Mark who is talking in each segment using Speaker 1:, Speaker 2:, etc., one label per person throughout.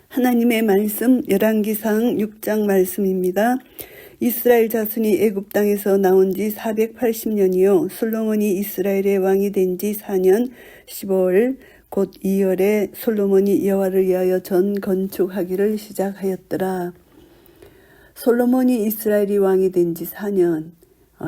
Speaker 1: 하나님의 말씀 열왕기상 6장 말씀입니다. 이스라엘 자손이 애굽 땅에서 나온 지 480년이요 솔로몬이 이스라엘의 왕이 된 지 4년 15월 곧 2월에 솔로몬이 여호와를 위하여 전 건축하기를 시작하였더라. 솔로몬이 이스라엘이 왕이 된 지 4년.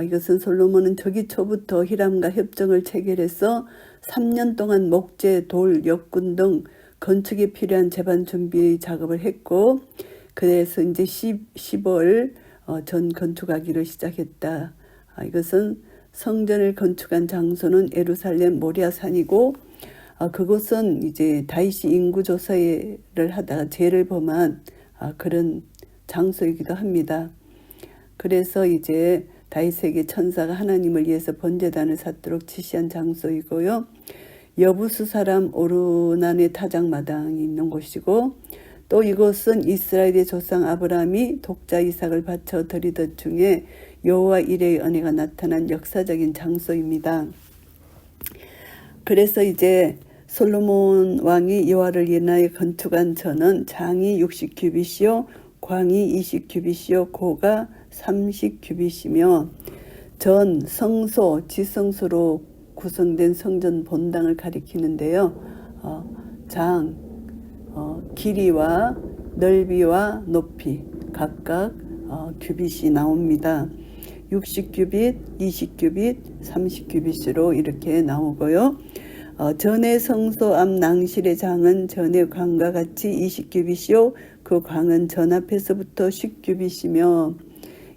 Speaker 1: 이것은 솔로몬은 저기 초부터 히람과 협정을 체결해서 3년 동안 목재, 돌, 역군 등 건축에 필요한 제반 준비 작업을 했고, 그래서 이제 10월 전 건축하기를 시작했다. 이것은 성전을 건축한 장소는 예루살렘 모리아산이고, 그곳은 이제 다윗이 인구조사를 하다가 죄를 범한 그런 장소이기도 합니다. 그래서 이제 다윗에게 천사가 하나님을 위해서 번제단을 쌓도록 지시한 장소이고요. 여부수 사람 오르난의 타작마당이 있는 곳이고, 또 이곳은 이스라엘의 조상 아브라함이 독자 이삭을 바쳐 드리던 중에 여호와 이레의 은혜가 나타난 역사적인 장소입니다. 그래서 이제 솔로몬 왕이 여호와를 인하여 건축한 전은 장이 60규빗이요 광이 20규빗이요 고가 30규빗이며 전, 성소, 지성소로 구성된 성전 본당을 가리키는데요. 장, 길이와 넓이와 높이 각각 규빗이 나옵니다. 60규빗, 20규빗, 30규빗으로 이렇게 나오고요. 전의 성소 앞 낭실의 장은 전의 광과 같이 20규빗이요 그 광은 전 앞에서부터 10규빗이며,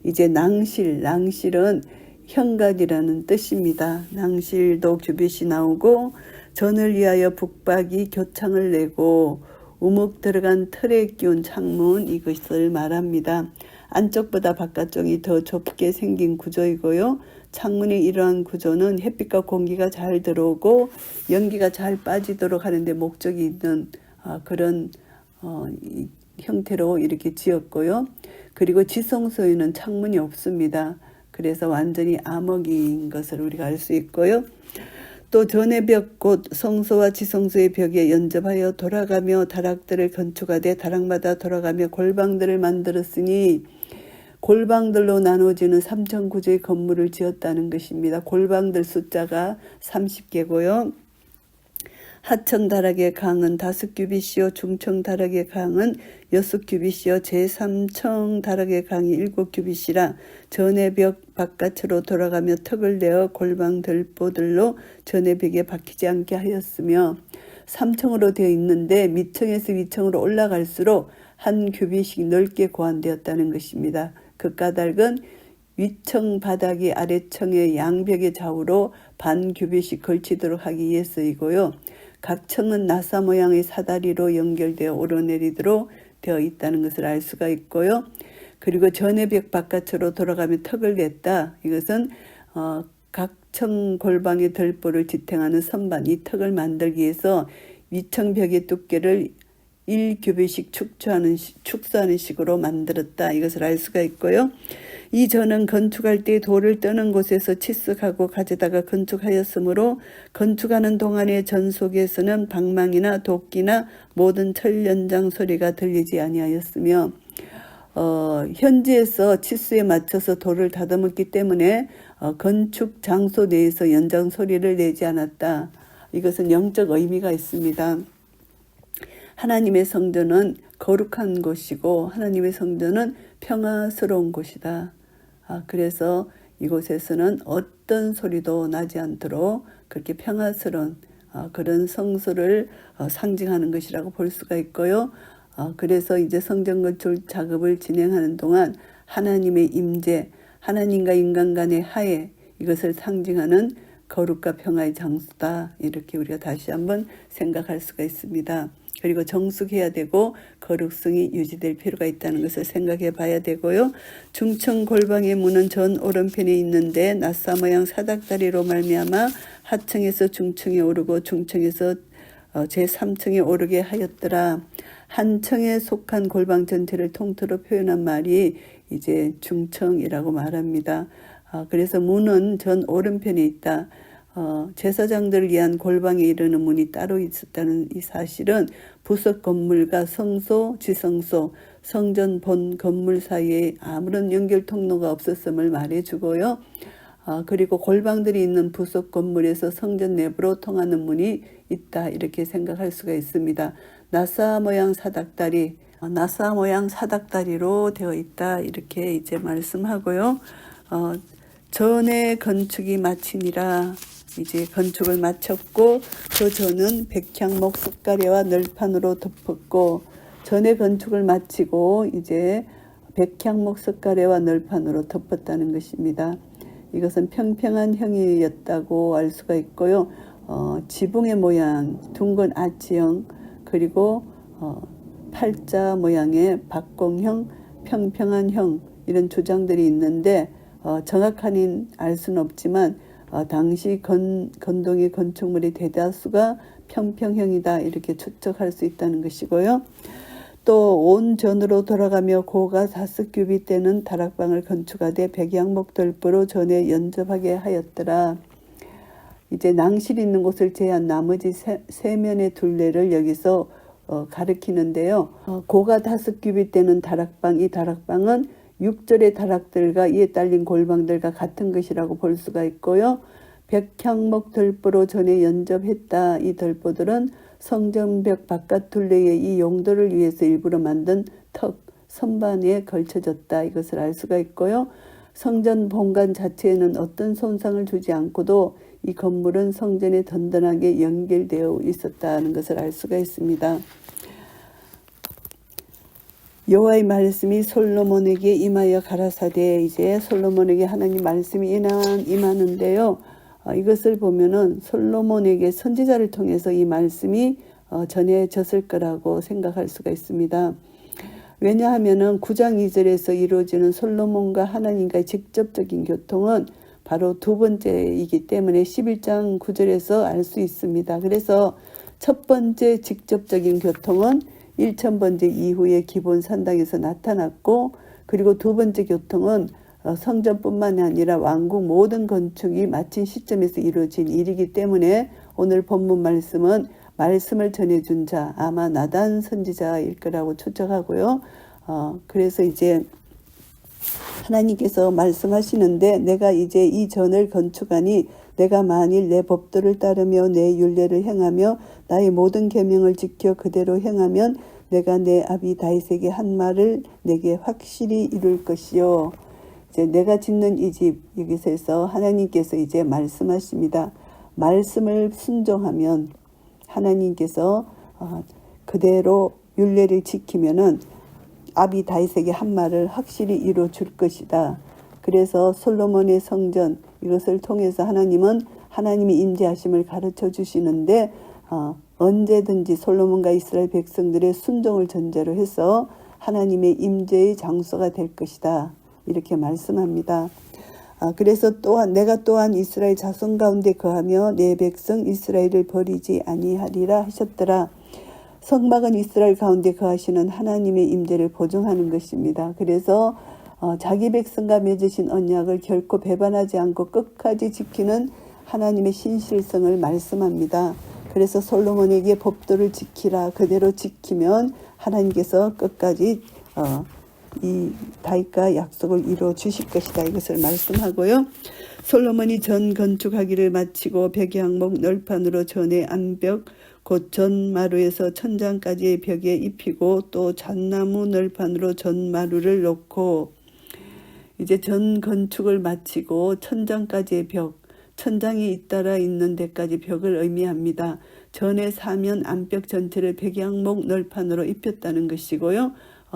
Speaker 1: 이제 낭실은 현관이라는 뜻입니다. 낭실도 규빗이 나오고, 전을 위하여 북박이 교창을 내고 우묵 들어간 틀에 끼운 창문, 이것을 말합니다. 안쪽보다 바깥쪽이 더 좁게 생긴 구조이고요. 창문의 이러한 구조는 햇빛과 공기가 잘 들어오고 연기가 잘 빠지도록 하는데 목적이 있는 그런 형태로 이렇게 지었고요. 그리고 지성소에는 창문이 없습니다. 그래서 완전히 암흑인 것을 우리가 알 수 있고요. 또 전의 벽 곧 성소와 지성소의 벽에 연접하여 돌아가며 다락들을 건축하되 다락마다 돌아가며 골방들을 만들었으니 골방들로 나눠지는 3천 구조의 건물을 지었다는 것입니다. 골방들 숫자가 30개고요. 하청 다락의 강은 5규빗이요 중청 다락의 강은 6규빗이요 제3청 다락의 강이 7규빗이라 전의 벽 바깥으로 돌아가며 턱을 내어 골방 들보들로 전의 벽에 박히지 않게 하였으며, 3층으로 되어 있는데 밑층에서 위층으로 올라갈수록 한 규빗씩 넓게 고안되었다는 것입니다. 그 까닭은 위층 바닥이 아래층의 양벽의 좌우로 반 규빗씩 걸치도록 하기 위해서이고요. 각 층은 나사 모양의 사다리로 연결되어 오르내리도록 되어 있다는 것을 알 수가 있고요. 그리고 전의 벽 바깥으로 돌아가며 턱을 냈다. 이것은 각 층 골방의 덜보를 지탱하는 선반, 이 턱을 만들기 위해서 위층 벽의 두께를 1규빗씩 축소하는 식으로 만들었다. 이것을 알 수가 있고요. 이 전은 건축할 때 돌을 떠는 곳에서 치석하고 가져다가 건축하였으므로 건축하는 동안의 전 속에서는 방망이나 도끼나 모든 철 연장 소리가 들리지 아니하였으며, 현지에서 치수에 맞춰서 돌을 다듬었기 때문에 건축 장소 내에서 연장 소리를 내지 않았다. 이것은 영적 의미가 있습니다. 하나님의 성전은 거룩한 곳이고 하나님의 성전은 평화스러운 곳이다. 그래서 이곳에서는 어떤 소리도 나지 않도록 그렇게 평화스러운 그런 성소를 상징하는 것이라고 볼 수가 있고요. 그래서 이제 성전 건축 작업을 진행하는 동안 하나님의 임재, 하나님과 인간 간의 화해, 이것을 상징하는 거룩과 평화의 장소다. 이렇게 우리가 다시 한번 생각할 수가 있습니다. 그리고 정숙해야 되고 거룩성이 유지될 필요가 있다는 것을 생각해 봐야 되고요. 중층 골방의 문은 전 오른편에 있는데 나사 모양 사닥다리로 말미암아 하층에서 중층에 오르고 중층에서 제3층에 오르게 하였더라. 한 층에 속한 골방 전체를 통틀어 표현한 말이 이제 중층이라고 말합니다. 그래서 문은 전 오른편에 있다. 제사장들을 위한 골방에 이르는 문이 따로 있었다는 이 사실은 부석 건물과 성소, 지성소, 성전 본 건물 사이에 아무런 연결 통로가 없었음을 말해주고요. 그리고 골방들이 있는 부속 건물에서 성전 내부로 통하는 문이 있다, 이렇게 생각할 수가 있습니다. 나사 모양 사닥다리로 되어 있다, 이렇게 이제 말씀하고요. 전에 건축이 마치니라. 이제 건축을 마쳤고 그 전은 백향목 석가래와 널판으로 덮었고, 전에 건축을 마치고 이제 백향목 석가래와 널판으로 덮었다는 것입니다. 이것은 평평한 형이었다고 알 수가 있고요. 지붕의 모양, 둥근 아치형, 그리고 팔자 모양의 박공형, 평평한 형, 이런 주장들이 있는데 정확하게는 알 수는 없지만 당시 건동의 건축물의 대다수가 평평형이다, 이렇게 추측할 수 있다는 것이고요. 또 온 전으로 돌아가며 고가 4규빗 되는 다락방을 건축하되 백양목 덜보로 전에 연접하게 하였더라. 이제 낭실 있는 곳을 제한 나머지 세 면의 둘레를 여기서 가리키는데요. 고가 5규빗 되는 다락방, 이 다락방은 6절의 다락들과 이에 딸린 골방들과 같은 것이라고 볼 수가 있고요. 백향목 덜보로 전에 연접했다. 이 덜보들은 성전벽 바깥 둘레의 이 용도를 위해서 일부러 만든 턱, 선반에 걸쳐졌다, 이것을 알 수가 있고요. 성전 본관 자체에는 어떤 손상을 주지 않고도 이 건물은 성전에 든든하게 연결되어 있었다는 것을 알 수가 있습니다. 여호와의 말씀이 솔로몬에게 임하여 가라사대, 이제 솔로몬에게 하나님 말씀이 임하는데요. 이것을 보면은 솔로몬에게 선지자를 통해서 이 말씀이 전해졌을 거라고 생각할 수가 있습니다. 왜냐하면은 9장 2절에서 이루어지는 솔로몬과 하나님과의 직접적인 교통은 바로 두 번째이기 때문에 11장 9절에서 알 수 있습니다. 그래서 첫 번째 직접적인 교통은 1000번째 이후에 기본 산당에서 나타났고, 그리고 두 번째 교통은 성전뿐만 아니라 왕국 모든 건축이 마친 시점에서 이루어진 일이기 때문에 오늘 본문 말씀은 말씀을 전해준 자, 아마 나단 선지자일 거라고 추측하고요. 그래서 이제 하나님께서 말씀하시는데, 내가 이제 이 전을 건축하니 내가 만일 내 법도를 따르며 내 율례를 행하며 나의 모든 계명을 지켜 그대로 행하면 내가 내 아비 다윗에게 한 말을 내게 확실히 이룰 것이요. 이제 내가 짓는 이 집, 여기서 하나님께서 이제 말씀하십니다. 말씀을 순종하면 하나님께서 그대로 율례를 지키면은 아비 다윗에게 한 말을 확실히 이루어 줄 것이다. 그래서 솔로몬의 성전, 이것을 통해서 하나님은 하나님의 임재하심을 가르쳐 주시는데 언제든지 솔로몬과 이스라엘 백성들의 순종을 전제로 해서 하나님의 임재의 장소가 될 것이다, 이렇게 말씀합니다. 그래서 또한 내가 또한 이스라엘 자손 가운데 거하며 내 백성 이스라엘을 버리지 아니하리라 하셨더라. 성막은 이스라엘 가운데 거하시는 하나님의 임재를 보증하는 것입니다. 그래서 자기 백성과 맺으신 언약을 결코 배반하지 않고 끝까지 지키는 하나님의 신실성을 말씀합니다. 그래서 솔로몬에게 법도를 지키라, 그대로 지키면 하나님께서 끝까지 이 다윗과 약속을 이루어 주실 것이다, 이것을 말씀하고요. 솔로몬이 전 건축하기를 마치고 백향목 널판으로 전의 암벽 곧 전마루에서 천장까지의 벽에 입히고 또 잣나무 널판으로 전마루를 놓고, 이제 전 건축을 마치고 천장까지의 벽, 천장이 잇따라 있는 데까지 벽을 의미합니다. 전의 사면 암벽 전체를 백향목 널판으로 입혔다는 것이고요.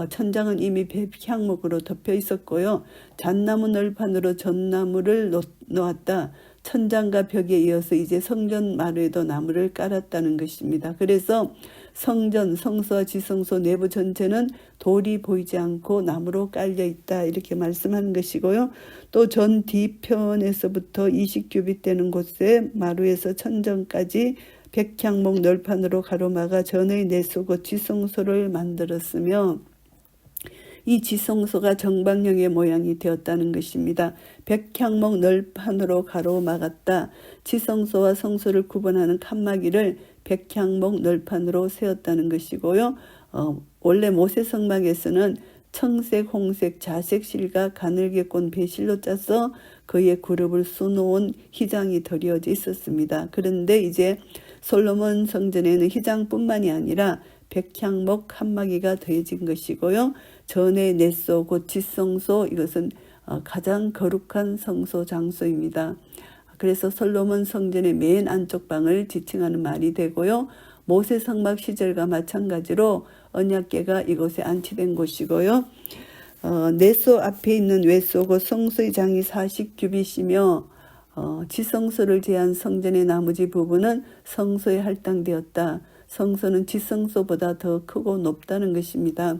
Speaker 1: 천장은 이미 백향목으로 덮여 있었고요. 잣나무 널판으로 전나무를 놓았다. 천장과 벽에 이어서 이제 성전 마루에도 나무를 깔았다는 것입니다. 그래서 성전, 성소와 지성소 내부 전체는 돌이 보이지 않고 나무로 깔려 있다, 이렇게 말씀하는 것이고요. 또 전 뒤편에서부터 20규빗 되는 곳에 마루에서 천정까지 백향목 널판으로 가로막아 전의 내수 곧 지성소를 만들었으며, 이 지성소가 정방형의 모양이 되었다는 것입니다. 백향목 널판으로 가로막았다. 지성소와 성소를 구분하는 칸막이를 백향목 널판으로 세웠다는 것이고요. 원래 모세성막에서는 청색, 홍색, 자색 실과 가늘게 꼰 배실로 짜서 그의 그룹을 수놓은 휘장이 드려져 있었습니다. 그런데 이제 솔로몬 성전에는 휘장뿐만이 아니라 백향목 칸막이가 더해진 것이고요. 전에 넷소 곧 지성소, 이것은 가장 거룩한 성소 장소입니다. 그래서 솔로몬 성전의 맨 안쪽 방을 지칭하는 말이 되고요. 모세 성막 시절과 마찬가지로 언약궤가 이곳에 안치된 곳이고요. 넷소 앞에 있는 외소 곧 성소의 장이 40규빗이며 지성소를 제한 성전의 나머지 부분은 성소에 할당되었다. 성소는 지성소보다 더 크고 높다는 것입니다.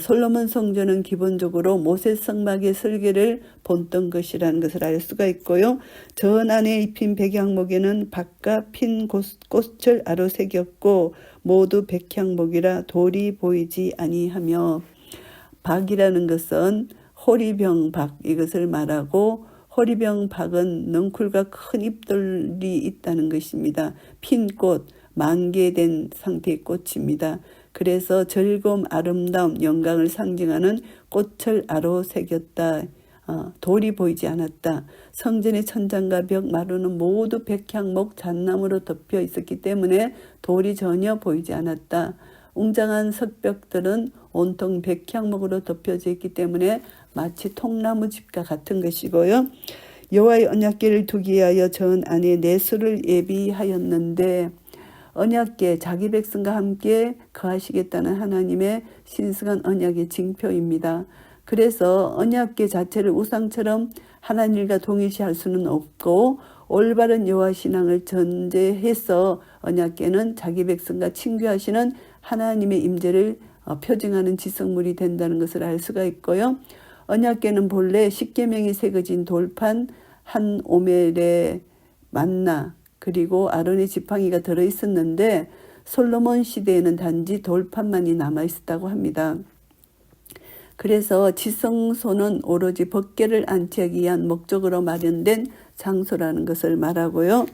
Speaker 1: 솔로몬 성전은 기본적으로 모세 성막의 설계를 본떤 것이라는 것을 알 수가 있고요. 전 안에 입힌 백향목에는 박과 핀 꽃을 아로 새겼고 모두 백향목이라 돌이 보이지 아니하며, 박이라는 것은 호리병박 이것을 말하고, 호리병박은 넝쿨과 큰 잎들이 있다는 것입니다. 핀 꽃, 만개된 상태의 꽃입니다. 그래서 즐거움, 아름다움, 영광을 상징하는 꽃을 아로 새겼다. 돌이 보이지 않았다. 성전의 천장과 벽 마루는 모두 백향목 잣나무로 덮여 있었기 때문에 돌이 전혀 보이지 않았다. 웅장한 석벽들은 온통 백향목으로 덮여져 있기 때문에 마치 통나무 집과 같은 것이고요. 여호와의 언약궤를 두기 위하여 전 안에 내수를 예비하였는데, 언약궤, 자기 백성과 함께 거하시겠다는 하나님의 신성한 언약의 징표입니다. 그래서 언약궤 자체를 우상처럼 하나님과 동일시할 수는 없고, 올바른 여호와 신앙을 전제해서 언약궤는 자기 백성과 친교하시는 하나님의 임재를 표징하는 지성물이 된다는 것을 알 수가 있고요. 언약궤는 본래 십계명이 새겨진 돌판 한 오멜에 만나 그리고 아론의 지팡이가 들어있었는데 솔로몬 시대에는 단지 돌판만이 남아있었다고 합니다. 그래서 지성소는 오로지 법궤를 안치하기 위한 목적으로 마련된 장소라는 것을 말하고요.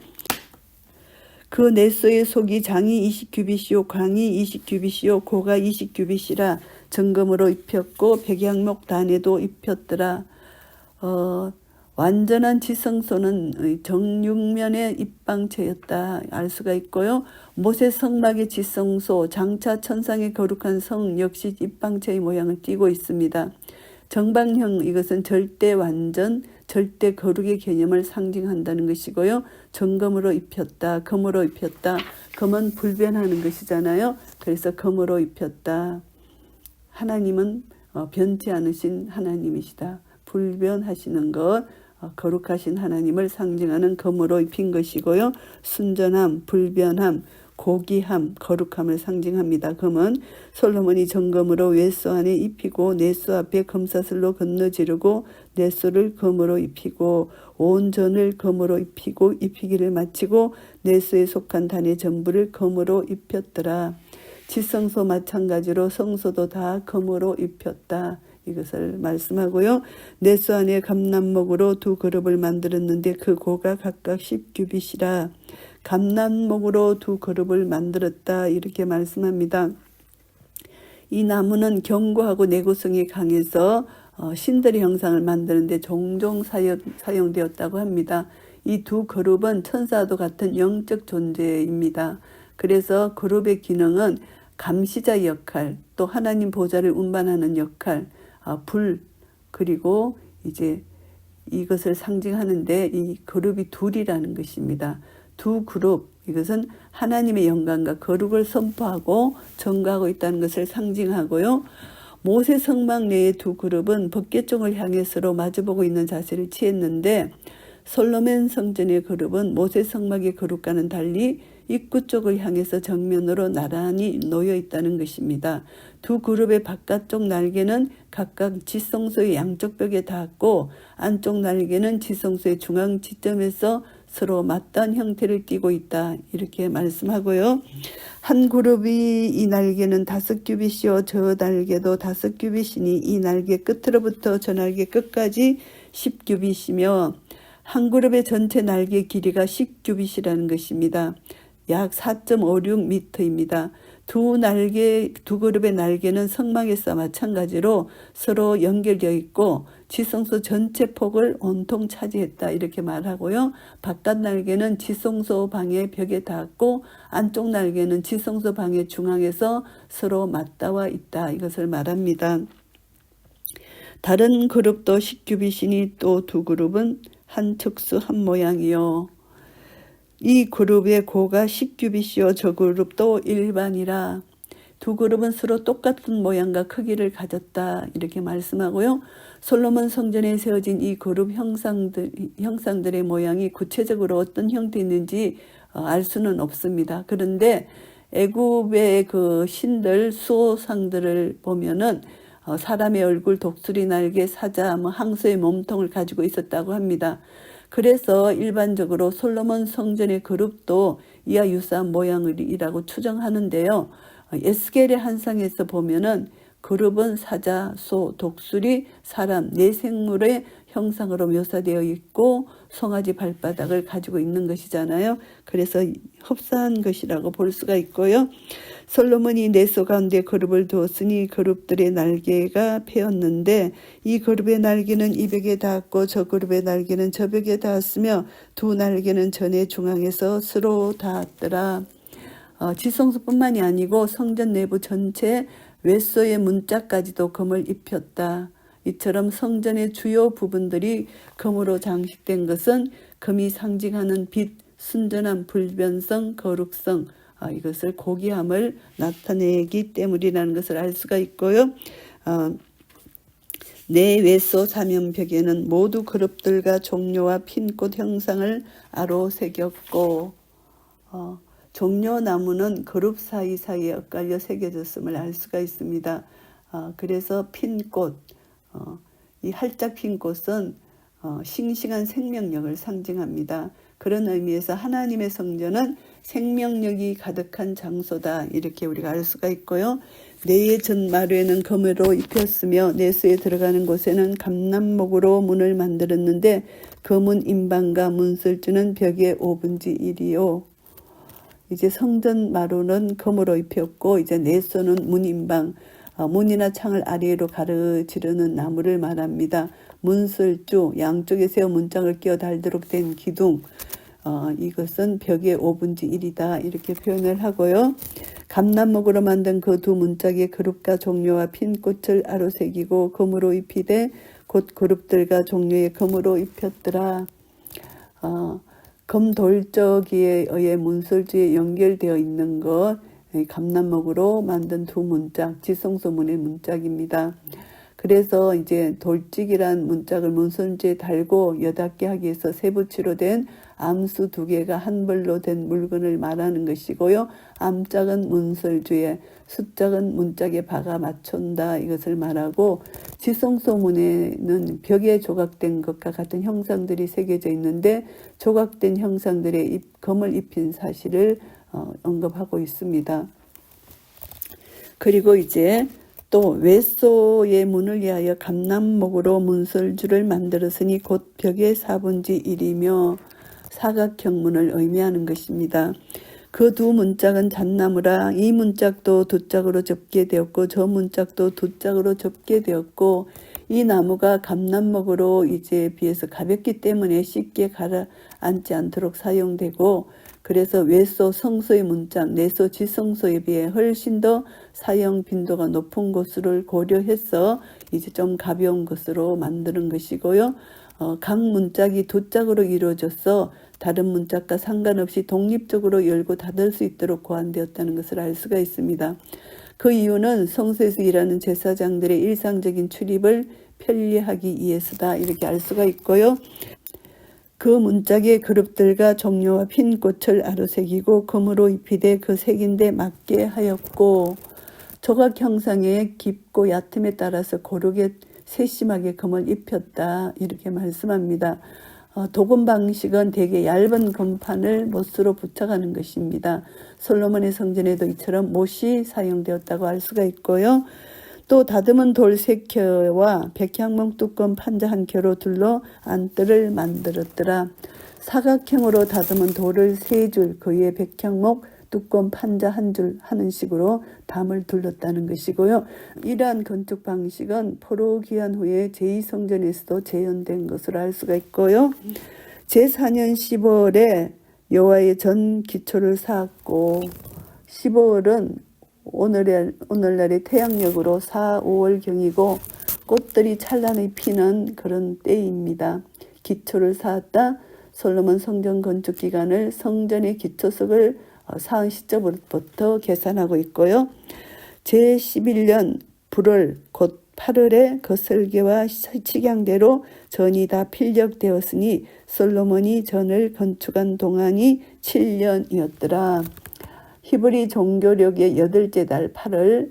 Speaker 1: 그 넷소의 속이 장이 20규빗이요 광이 20규빗이요 고가 20규빗이라 정금으로 입혔고 백향목 단에도 입혔더라. 완전한 지성소는 정육면의 입방체였다 알 수가 있고요. 모세 성막의 지성소, 장차 천상의 거룩한 성 역시 입방체의 모양을 띠고 있습니다. 정방형, 이것은 절대 완전, 절대 거룩의 개념을 상징한다는 것이고요. 정금으로 입혔다, 금으로 입혔다. 금은 불변하는 것이잖아요. 그래서 금으로 입혔다. 하나님은 변치 않으신 하나님이시다. 불변하시는 것, 거룩하신 하나님을 상징하는 금으로 입힌 것이고요. 순전함, 불변함, 고귀함, 거룩함을 상징합니다. 금은 솔로몬이 정금으로 외소 안에 입히고 넷소 앞에 금사슬로 건너지르고 넷소를 금으로 입히고 온 전을 금으로 입히고 입히기를 마치고 넷소에 속한 단의 전부를 금으로 입혔더라. 지성소 마찬가지로 성소도 다 금으로 입혔다. 이것을 말씀하고요. 넷소 안에 감람목으로 두 그룹을 만들었는데 그 고가 각각 10규빗이라 감람목으로 두 그룹을 만들었다. 이렇게 말씀합니다. 이 나무는 견고하고 내구성이 강해서 신들의 형상을 만드는데 종종 사용되었다고 합니다. 이 두 그룹은 천사와도 같은 영적 존재입니다. 그래서 그룹의 기능은 감시자 역할, 또 하나님 보좌를 운반하는 역할, 불, 그리고 이제 이것을 상징하는데 이 그룹이 둘이라는 것입니다. 두 그룹, 이것은 하나님의 영광과 거룩을 선포하고 전가하고 있다는 것을 상징하고요. 모세 성막 내의 두 그룹은 법궤 쪽을 향해 서로 마주보고 있는 자세를 취했는데 솔로몬 성전의 그룹은 모세 성막의 그룹과는 달리 입구 쪽을 향해서 정면으로 나란히 놓여 있다는 것입니다. 두 그룹의 바깥쪽 날개는 각각 지성소의 양쪽 벽에 닿았고 안쪽 날개는 지성소의 중앙 지점에서 서로 맞닿은 형태를 띠고 있다. 이렇게 말씀하고요. 한 그룹이 이 날개는 5규빗이요 저 날개도 5규빗이니 이 날개 끝으로부터 저 날개 끝까지 10규빗이며 한 그룹의 전체 날개 길이가 10규빗이라는 것입니다. 약 4.56m입니다. 두 그룹의 날개는 성막에서 마찬가지로 서로 연결되어 있고 지성소 전체 폭을 온통 차지했다. 이렇게 말하고요. 바깥 날개는 지성소 방의 벽에 닿았고 안쪽 날개는 지성소 방의 중앙에서 서로 맞닿아 있다. 이것을 말합니다. 다른 그룹도 10규빗이니 또 두 그룹은 한 척수 한 모양이요. 이 그룹의 고가 10규빗이요 저 그룹도 일반이라 두 그룹은 서로 똑같은 모양과 크기를 가졌다. 이렇게 말씀하고요. 솔로몬 성전에 세워진 이 그룹 형상들의 모양이 구체적으로 어떤 형태인지 알 수는 없습니다. 그런데 애굽의 그 신들 수호상들을 보면은 사람의 얼굴, 독수리 날개, 사자, 항소의 몸통을 가지고 있었다고 합니다. 그래서 일반적으로 솔로몬 성전의 그룹도 이와 유사한 모양이라고 추정하는데요. 에스겔의 한상에서 보면은 그룹은 사자, 소, 독수리, 사람, 네 생물의 형상으로 묘사되어 있고 송아지 발바닥을 가지고 있는 것이잖아요. 그래서 흡사한 것이라고 볼 수가 있고요. 솔로몬이 내소 가운데 그룹을 두었으니 그룹들의 날개가 패였는데 이 그룹의 날개는 이 벽에 닿았고 저 그룹의 날개는 저 벽에 닿았으며 두 날개는 전의 중앙에서 서로 닿았더라. 지성소뿐만이 아니고 성전 내부 전체 외소의 문짝까지도 금을 입혔다. 이처럼 성전의 주요 부분들이 금으로 장식된 것은 금이 상징하는 빛, 순전함, 불변성, 거룩성, 이것을 고귀함을 나타내기 때문이라는 것을 알 수가 있고요. 내외소 사면벽에는 모두 그룹들과 종려와 핀꽃 형상을 아로 새겼고 종려나무는 그룹 사이사이에 엇갈려 새겨졌음을 알 수가 있습니다. 그래서 핀꽃, 이 활짝 핀 꽃은 싱싱한 생명력을 상징합니다. 그런 의미에서 하나님의 성전은 생명력이 가득한 장소다. 이렇게 우리가 알 수가 있고요. 내의 전마루에는 금으로 입혔으며 내수에 들어가는 곳에는 감남목으로 문을 만들었는데 그 문 인방과 문설주는 벽의 5분의 1이요. 이제 성전 마루는 금으로 입혔고 이제 내수는 문인방, 문이나 창을 아래로 가르지르는 나무를 말합니다. 문설주, 양쪽에 세워 문짝을 끼워 달도록 된 기둥, 이것은 벽의 5분의 1이다. 이렇게 표현을 하고요. 감남목으로 만든 그 두 문짝에 그룹과 종려와 핀 꽃을 아로새기고 금으로 입히되 곧 그룹들과 종려에 금으로 입혔더라. 금돌적이에 의해 문설주에 연결되어 있는 것, 감남목으로 만든 두 문짝, 지성소문의 문짝입니다. 그래서 이제 돌직이란 문짝을 문설주에 달고 8개 하기 위해서 세부치로 된 암수 2개가 한 벌로 된 물건을 말하는 것이고요. 암짝은 문설주에, 숫짝은 문짝에 박아 맞춘다. 이것을 말하고 지성소문에는 벽에 조각된 것과 같은 형상들이 새겨져 있는데 조각된 형상들의 금을 입힌 사실을 언급하고 있습니다. 그리고 이제 또 외소의 문을 위하여 감남목으로 문설주를 만들었으니 곧 벽의 4분의 1이며 사각형 문을 의미하는 것입니다. 그 두 문짝은 잣나무라 이 문짝도 두 짝으로 접게 되었고 저 문짝도 두 짝으로 접게 되었고 이 나무가 감남목으로 이제 비해서 가볍기 때문에 쉽게 가라앉지 않도록 사용되고 그래서 외소 성소의 문짝, 내소 지성소에 비해 훨씬 더 사용 빈도가 높은 것을 고려해서 이제 좀 가벼운 것으로 만드는 것이고요. 각 문짝이 두 짝으로 이루어져서 다른 문짝과 상관없이 독립적으로 열고 닫을 수 있도록 고안되었다는 것을 알 수가 있습니다. 그 이유는 성소에서 일하는 제사장들의 일상적인 출입을 편리하기 위해서다. 이렇게 알 수가 있고요. 그 문짝의 그룹들과 종려와 핀 꽃을 아로새기고 금으로 입히되 그 색인 데 맞게 하였고 조각 형상의 깊고 얕음에 따라서 고르게 세심하게 금을 입혔다. 이렇게 말씀합니다. 도금 방식은 되게 얇은 금판을 못으로 붙여가는 것입니다. 솔로몬의 성전에도 이처럼 못이 사용되었다고 할 수가 있고요. 또 다듬은 돌 3켜와 백향목 두꺼운 판자 1켜로 둘러 안뜰을 만들었더라. 사각형으로 다듬은 돌을 3줄, 그 위에 백향목 두꺼운 판자 1줄 하는 식으로 담을 둘렀다는 것이고요. 이러한 건축 방식은 포로 귀환 후에 제2성전에서도 재현된 것으로 알 수가 있고요. 제4년 10월에 여호와의 전 기초를 쌓았고 15월은 오늘날의 태양력으로 4, 5월경이고 꽃들이 찬란히 피는 그런 때입니다. 기초를 쌓았다. 솔로몬 성전 건축 기간을 성전의 기초석을 쌓은 시점부터 계산하고 있고요. 제11년 불월 곧 8월에 그 설계와 식양대로 전이 다 필력되었으니 솔로몬이 전을 건축한 동안이 7년이었더라. 히브리 종교력의 8째 달 8월입니다.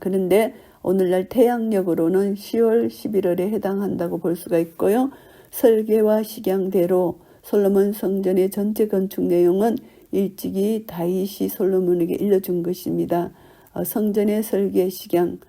Speaker 1: 그런데 오늘날 태양력으로는 10월, 11월에 해당한다고 볼 수가 있고요. 설계와 식양대로 솔로몬 성전의 전체 건축 내용은 일찍이 다윗이 솔로몬에게 일러준 것입니다. 성전의 설계, 식양,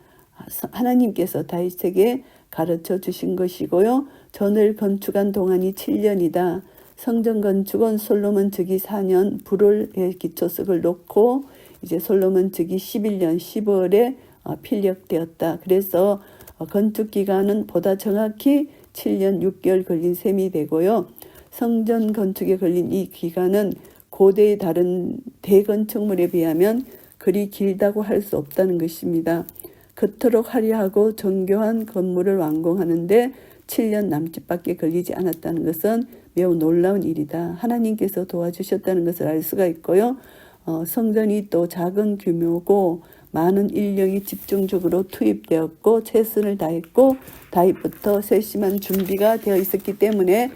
Speaker 1: 하나님께서 다윗에게 가르쳐 주신 것이고요. 전을 건축한 동안이 7년이다. 성전 건축은 솔로몬 즉위 4년 불월에 기초석을 놓고 이제 솔로몬 즉위 11년 10월에 필력되었다. 그래서 건축 기간은 보다 정확히 7년 6개월 걸린 셈이 되고요. 성전 건축에 걸린 이 기간은 고대의 다른 대건축물에 비하면 그리 길다고 할 수 없다는 것입니다. 그토록 화려하고 정교한 건물을 완공하는데 7년 남짓밖에 걸리지 않았다는 것은 매우 놀라운 일이다. 하나님께서 도와주셨다는 것을 알 수가 있고요. 성전이 또 작은 규모고 많은 인력이 집중적으로 투입되었고 최선을 다했고 다윗부터 세심한 준비가 되어 있었기 때문에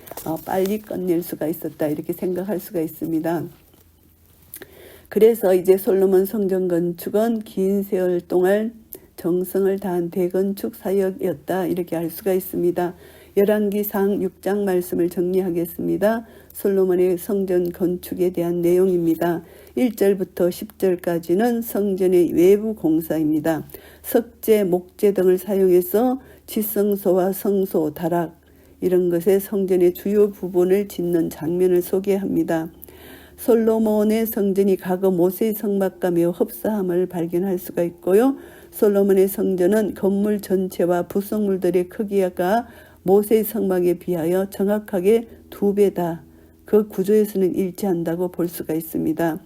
Speaker 1: 빨리 끝낼 수가 있었다. 이렇게 생각할 수가 있습니다. 그래서 이제 솔로몬 성전 건축은 긴 세월 동안 정성을 다한 대건축 사역이었다. 이렇게 알 수가 있습니다. 열왕기상 6장 말씀을 정리하겠습니다. 솔로몬의 성전 건축에 대한 내용입니다. 1절부터 10절까지는 성전의 외부 공사입니다. 석재, 목재 등을 사용해서 지성소와 성소, 다락 이런 것의 성전의 주요 부분을 짓는 장면을 소개합니다. 솔로몬의 성전이 과거 모세의 성막과 매우 흡사함을 발견할 수가 있고요. 솔로몬의 성전은 건물 전체와 부속물들의 크기가 모세의 성막에 비하여 정확하게 2배다. 그 구조에서는 일치한다고 볼 수가 있습니다.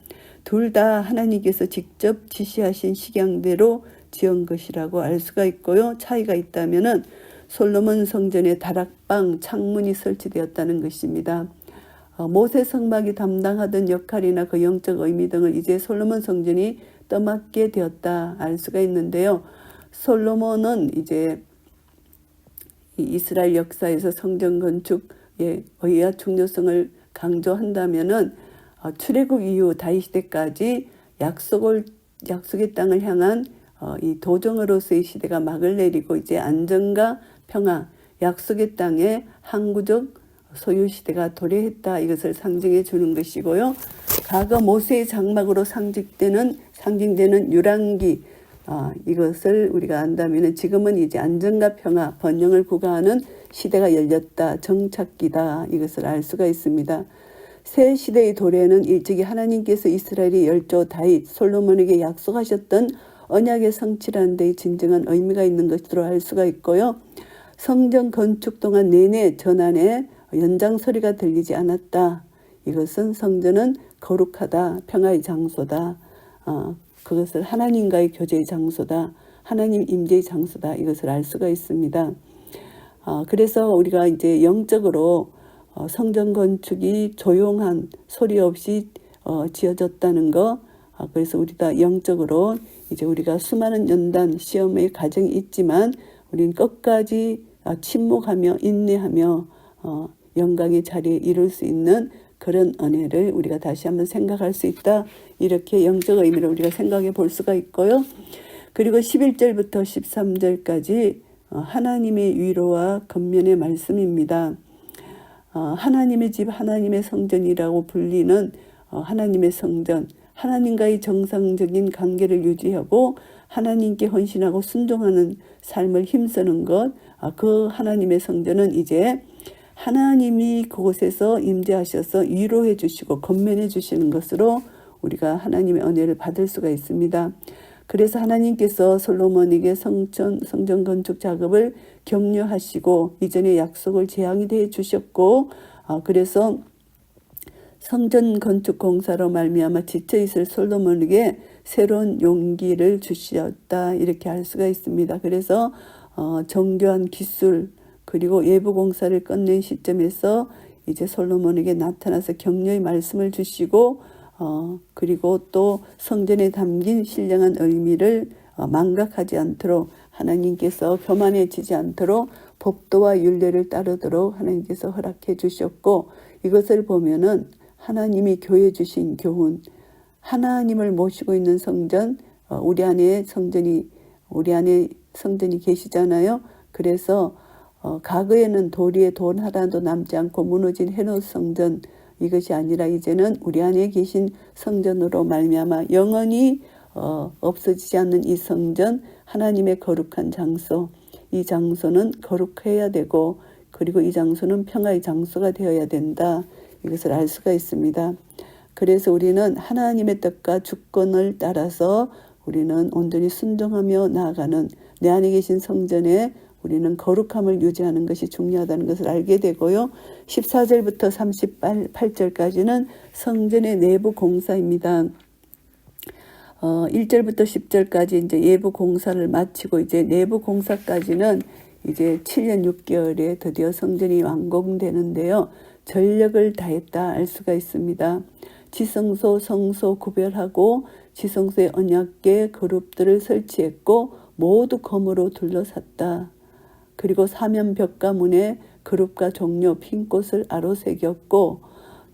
Speaker 1: 둘 다 하나님께서 직접 지시하신 식양대로 지은 것이라고 알 수가 있고요. 차이가 있다면은 솔로몬 성전에 다락방, 창문이 설치되었다는 것입니다. 모세 성막이 담당하던 역할이나 그 영적 의미 등을 이제 솔로몬 성전이 떠맡게 되었다 알 수가 있는데요. 솔로몬은 이제 이스라엘 역사에서 성전 건축의 의의와 중요성을 강조한다면은 출애굽 이후 다윗 시대까지 약속의 땅을 향한 이 도정으로서의 시대가 막을 내리고 이제 안정과 평화, 약속의 땅에 항구적 소유 시대가 도래했다. 이것을 상징해 주는 것이고요. 과거 모세의 장막으로 상징되는 유랑기 이것을 우리가 안다면 지금은 이제 안정과 평화, 번영을 구가하는 시대가 열렸다. 정착기다. 이것을 알 수가 있습니다. 새 시대의 도래는 일찍이 하나님께서 이스라엘의 열조 다윗, 솔로몬에게 약속하셨던 언약의 성취라는 데에 진정한 의미가 있는 것으로 알 수가 있고요. 성전 건축 동안 내내 전안에 연장 소리가 들리지 않았다. 이것은 성전은 거룩하다. 평화의 장소다. 그것을 하나님과의 교제의 장소다. 하나님 임재의 장소다. 이것을 알 수가 있습니다. 그래서 우리가 이제 영적으로 성전 건축이 조용한 소리 없이 지어졌다는 거. 그래서 우리가 영적으로 이제 우리가 수많은 연단 시험의 과정이 있지만 우리는 끝까지 침묵하며 인내하며 영광의 자리에 이룰 수 있는 그런 은혜를 우리가 다시 한번 생각할 수 있다. 이렇게 영적 의미를 우리가 생각해 볼 수가 있고요. 그리고 11절부터 13절까지 하나님의 위로와 권면의 말씀입니다. 하나님의 집, 하나님의 성전이라고 불리는 하나님의 성전, 하나님과의 정상적인 관계를 유지하고 하나님께 헌신하고 순종하는 삶을 힘쓰는 것, 그 하나님의 성전은 이제 하나님이 그곳에서 임재하셔서 위로해 주시고 건면해 주시는 것으로 우리가 하나님의 은혜를 받을 수가 있습니다. 그래서 하나님께서 솔로몬에게 성전 건축 작업을 격려하시고 이전의 약속을 재앙해 주셨고, 그래서 성전 건축 공사로 말미암아 지쳐있을 솔로몬에게 새로운 용기를 주셨다, 이렇게 할 수가 있습니다. 그래서 정교한 기술 그리고 외부 공사를 끝낸 시점에서 이제 솔로몬에게 나타나서 격려의 말씀을 주시고, 그리고 또 성전에 담긴 신령한 의미를 망각하지 않도록 하나님께서 교만해지지 않도록 법도와 율례를 따르도록 하나님께서 허락해 주셨고, 이것을 보면은 하나님이 교회 주신 교훈, 하나님을 모시고 있는 성전, 우리 안에 성전이 계시잖아요. 그래서 과거에는 도리에 돈 하나도 남지 않고 무너진 헤롯 성전, 이것이 아니라 이제는 우리 안에 계신 성전으로 말미암아 영원히 없어지지 않는 이 성전, 하나님의 거룩한 장소, 이 장소는 거룩해야 되고, 그리고 이 장소는 평화의 장소가 되어야 된다, 이것을 알 수가 있습니다. 그래서 우리는 하나님의 뜻과 주권을 따라서 우리는 온전히 순종하며 나아가는 내 안에 계신 성전에 우리는 거룩함을 유지하는 것이 중요하다는 것을 알게 되고요. 14절부터 38절까지는 성전의 내부 공사입니다. 1절부터 10절까지 이제 외부 공사를 마치고 이제 내부 공사까지는 이제 7년 6개월에 드디어 성전이 완공되는데요. 전력을 다했다 알 수가 있습니다. 지성소, 성소 구별하고 지성소에 언약궤 그룹들을 설치했고 모두 검으로 둘러쌌다. 그리고 사면벽과 문에 그룹과 종료 핀꽃을 아로 새겼고,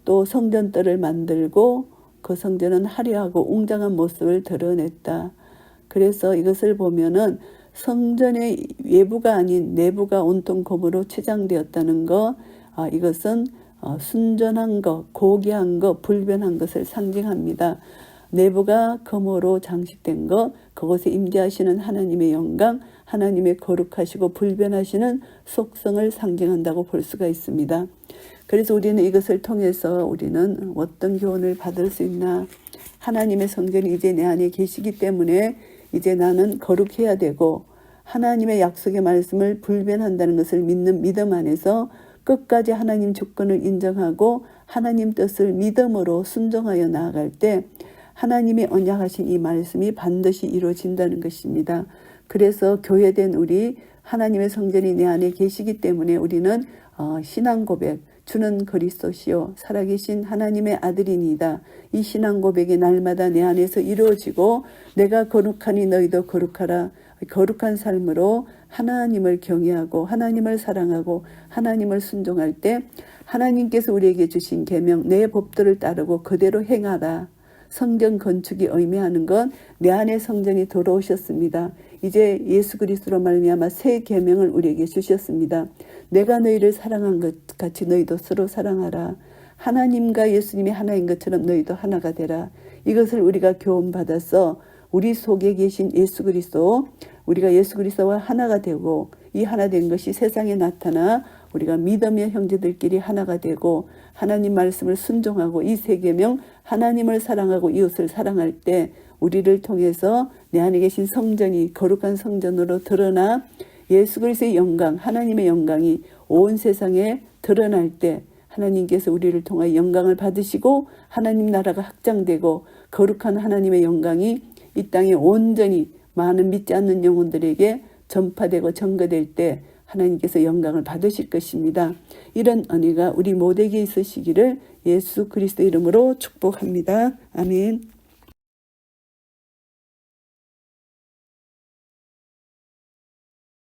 Speaker 1: 또 성전뜰을 만들고 그 성전은 화려하고 웅장한 모습을 드러냈다. 그래서 이것을 보면은 성전의 외부가 아닌 내부가 온통 검으로 치장되었다는 것, 이것은 순전한 것, 고귀한 것, 불변한 것을 상징합니다. 내부가 검으로 장식된 것, 그곳에 임재하시는 하나님의 영광, 하나님의 거룩하시고 불변하시는 속성을 상징한다고 볼 수가 있습니다. 그래서 우리는 이것을 통해서 우리는 어떤 교훈을 받을 수 있나? 하나님의 성전이 이제 내 안에 계시기 때문에 이제 나는 거룩해야 되고, 하나님의 약속의 말씀을 불변한다는 것을 믿는 믿음 안에서 끝까지 하나님 주권을 인정하고 하나님 뜻을 믿음으로 순종하여 나아갈 때 하나님의 언약하신 이 말씀이 반드시 이루어진다는 것입니다. 그래서 교회된 우리, 하나님의 성전이 내 안에 계시기 때문에 우리는 신앙 고백, 주는 그리스도시요 살아계신 하나님의 아들이니이다. 이 신앙 고백이 날마다 내 안에서 이루어지고, 내가 거룩하니 너희도 거룩하라. 거룩한 삶으로 하나님을 경외하고 하나님을 사랑하고 하나님을 순종할 때 하나님께서 우리에게 주신 계명, 내 법도를 따르고 그대로 행하라. 성전 건축이 의미하는 건 내 안에 성전이 들어오셨습니다. 이제 예수 그리스도로 말미암아 새 계명을 우리에게 주셨습니다. 내가 너희를 사랑한 것 같이 너희도 서로 사랑하라. 하나님과 예수님이 하나인 것처럼 너희도 하나가 되라. 이것을 우리가 교훈받아서 우리 속에 계신 예수 그리스도, 우리가 예수 그리스도와 하나가 되고, 이 하나 된 것이 세상에 나타나 우리가 믿음의 형제들끼리 하나가 되고 하나님 말씀을 순종하고 이 세 계명, 하나님을 사랑하고 이웃을 사랑할 때 우리를 통해서 내 안에 계신 성전이 거룩한 성전으로 드러나 예수 그리스도의 영광, 하나님의 영광이 온 세상에 드러날 때 하나님께서 우리를 통하여 영광을 받으시고 하나님 나라가 확장되고 거룩한 하나님의 영광이 이 땅에 온전히 많은 믿지 않는 영혼들에게 전파되고 전거될 때 하나님께서 영광을 받으실 것입니다. 이런 은혜가 우리 모두에게 있으시기를 예수 그리스도 이름으로 축복합니다. 아멘.